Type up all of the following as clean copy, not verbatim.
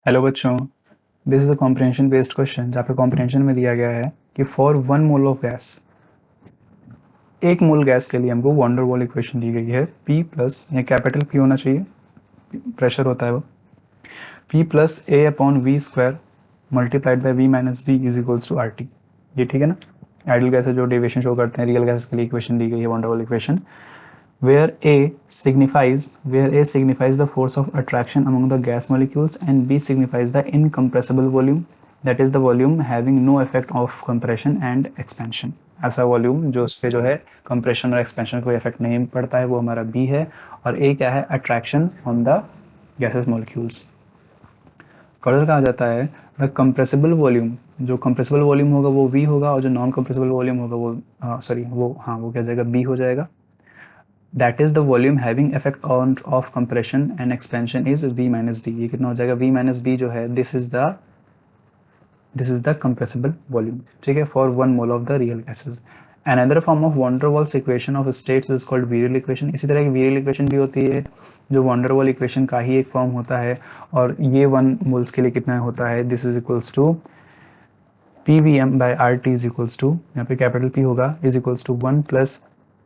Hello बच्चों, this is a comprehension based question जहाँ पे कॉम्प्रिहेंशन में दिया गया है कि for 1 mole of gas, 1 mole gas के लिए हमको वॉन डेर वाल इक्वेशन दी गई है P प्लस, ये कैपिटल P होना चाहिए, प्रेशर होता है वो, P plus A upon V square multiplied by V minus B is equals to R T. ये ठीक है ना। आइडियल गैसेज जो डेविएशन शो करते हैं, रियल गैसेज के लिए इक्वेशन दी गई है van der Waal equation, where A signifies the force of attraction among the gas molecules and B signifies the incompressible volume, that is the volume having no effect of compression and expansion। ऐसा volume जो उससे जो है compression और expansion कोई effect नहीं पड़ता है वो हमारा B है, और A क्या है, attraction on the gases molecules. कर्डर कहा जाता है द कंप्रेसिबल वॉल्यूम, जो कंप्रेसिबल वॉल्यूम होगा वो V होगा और जो नॉन कंप्रेसिबल वॉल्यूम होगा वो क्या जाएगा, B हो जाएगा। That is the volume having effect on of compression and expansion is V minus D। ये कितना हो जाएगा, V minus D जो है this is the compressible volume, ठीक है, for 1 mole of the real gases। Another form of van der Waals equation of states is called Virial equation। इसी तरह की Virial equation भी होती है जो van der Waals equation का ही एक फॉर्म होता है, और ये 1 moles के लिए कितना होता है, this is equals to PVM by RT is equals to, यहाँ पे कैपिटल P होगा, is equals to 1 plus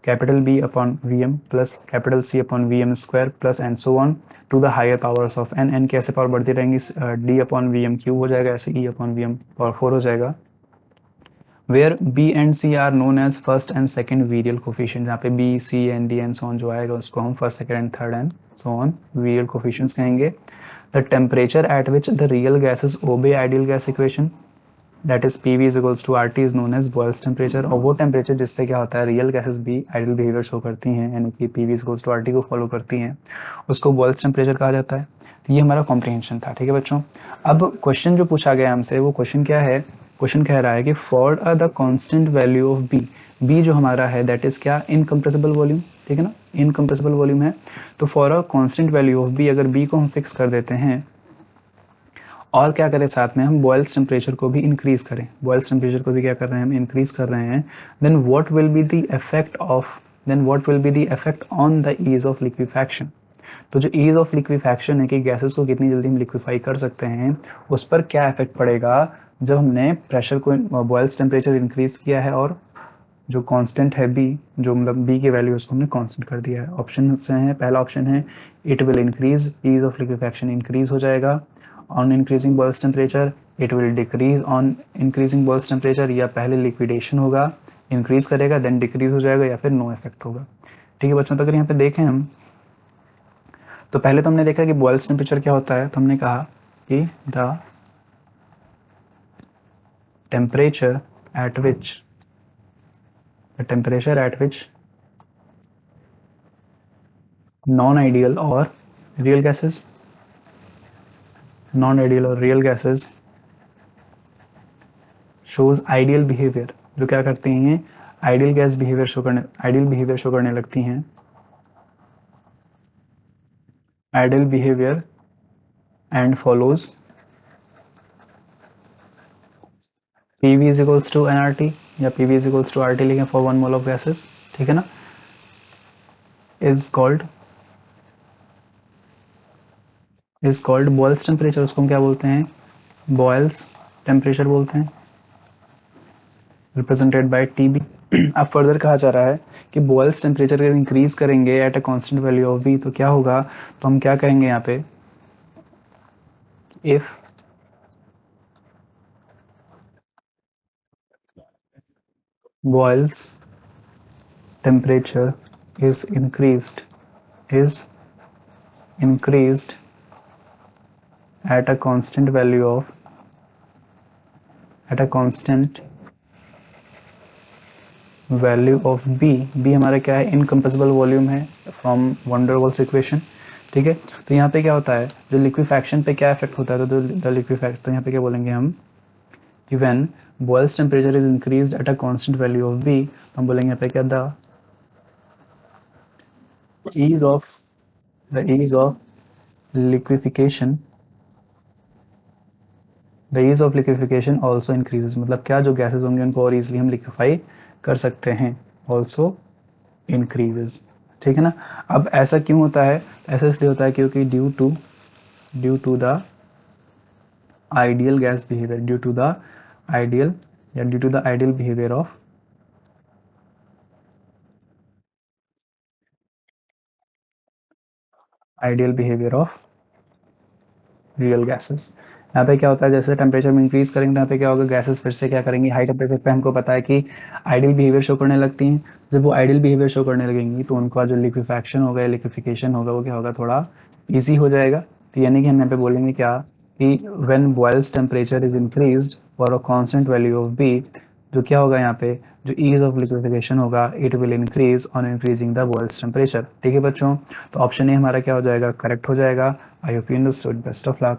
capital B upon Vm plus capital C upon Vm square plus and so on to the higher powers of n की ऐसे power बढ़ती रहेंगी, D upon Vm cube हो जाएगा, ऐसे E upon Vm power 4 हो जाएगा। where B and C are known as first and second virial coefficient, जहाँ पे B, C and D and so on जो आएगा उसको हम first, second and third and so on virial coefficients कहेंगे। The temperature at which the real gases obey ideal gas equation, that is P V is equals to R T is known as Boyle's temperature. और वो temperature जिसपे क्या होता है, real gases भी ideal behaviour show करती हैं, यानी कि P V is equals to R T को फॉलो करती हैं, उसको बॉयल्स टेम्परेचर कहा जाता है। तो ये हमारा कॉम्प्रिहेंशन था, ठीक है बच्चों। अब क्वेश्चन जो पूछा गया हमसे, वो क्वेश्चन क्या है, क्वेश्चन कह रहा है कि for the constant value of B, B जो हमारा है दैट इज क्या, इनकम्प्रेसिबल वॉल्यूम, ठीक है ना, इनकम्प्रेसिबल वॉल्यूम है। तो for a constant value of B, अगर बी को हम फिक्स कर देते हैं और क्या करें, साथ में हम बॉयल्स टेम्परेचर को भी इंक्रीज करें, बॉयल्स टेम्परेचर को भी क्या कर रहे हैं, हम इंक्रीज कर रहे हैं, then what will be the effect on the ease of liquefaction. तो जो ईज ऑफ लिक्विफैक्शन है कि गैसेस को कितनी जल्दी हम लिक्विफाई कर सकते हैं, उस पर क्या इफेक्ट पड़ेगा जब हमने प्रेशर को, बॉयल्स टेम्परेचर इंक्रीज किया है और जो कांस्टेंट है बी, जो मतलब बी की वैल्यू उसको हमने कांस्टेंट कर दिया है। ऑप्शन से है, पहला ऑप्शन है it will increase, ease of liquefaction increase हो जाएगा on increasing Boyle's temperature, it will decrease on increasing Boyle's temperature, या पहले लिक्विडेशन होगा, इंक्रीज करेगा देन डिक्रीज हो जाएगा, या फिर नो इफेक्ट होगा। ठीक है बच्चों, तो अगर यहाँ पे देखें हम, तो पहले तो हमने देखा कि बॉयल्स टेम्परेचर क्या होता है, तो हमने कहा कि the temperature at which non ideal और real gases, shows ideal behaviour, जो क्या करती हैं, आइडियल बिहेवियर शो करने लगती हैं, ideal behaviour and follows PV is equals to nRT, या PV is equals to RT लिखें फॉर 1 मोल ऑफ गैसेस, ठीक है ना, इज कॉल्ड बॉयल्स टेम्परेचर, उसको हम क्या बोलते हैं, बॉयल्स टेम्परेचर बोलते हैं, रिप्रेजेंटेड बाय TB। अब फर्दर कहा जा रहा है कि बॉयल्स टेम्परेचर अगर इंक्रीज करेंगे at a constant value of V, तो क्या होगा, तो हम क्या कहेंगे यहाँ पे, if boils temperature is increased at a constant value of B हमारा क्या है, इनकम्प्रेसिबल वॉल्यूम है from van der Waals equation, ठीक है। तो यहाँ पे क्या होता है, जो लिक्विफैक्शन पे क्या इफेक्ट होता है, तो द लिक्विफैक्ट, तो यहाँ पे क्या बोलेंगे हम कि when Boyle's temperature is increased at a constant value of B, तो हम बोलेंगे यहाँ पे क्या, the ease of liquefaction also increases, मतलब क्या, जो गैसेस होंगे उनको और इजीली हम लिक्विफाई कर सकते हैं, also increases, ठीक है ना। अब ऐसा क्यों होता है, ऐसा इसलिए होता है क्योंकि due to the ideal gas behavior, due to the ideal behavior of real gases. यहाँ पे क्या होता है, जैसे टेम्परेचर में इंक्रीज करेंगे तो यहाँ पे क्या होगा, गैसेस फिर से क्या करेंगी, हाई टेम्परेचर पे हमको पता है कि आइडियल बिहेवियर शो करने लगती हैं। जब वो आइडियल बिहेवियर शो करने लगेंगी तो उनका जो लिक्विफैक्शन होगा, लिक्विफिकेशन होगा, वो क्या होगा, थोड़ा ईजी हो जाएगा। तो यानी कि हम यहाँ पे बोलेंगे क्या, कि when Boyle's temperature is increased for a constant value of B, जो क्या होगा यहाँ पे, जो ईज ऑफ लिक्विफिकेशन होगा, it will increase on increasing the Boyle's temperature. ठीक है बच्चों, तो ऑप्शन ए हमारा क्या हो जाएगा, करेक्ट हो जाएगा। I hope you understood. Best of luck.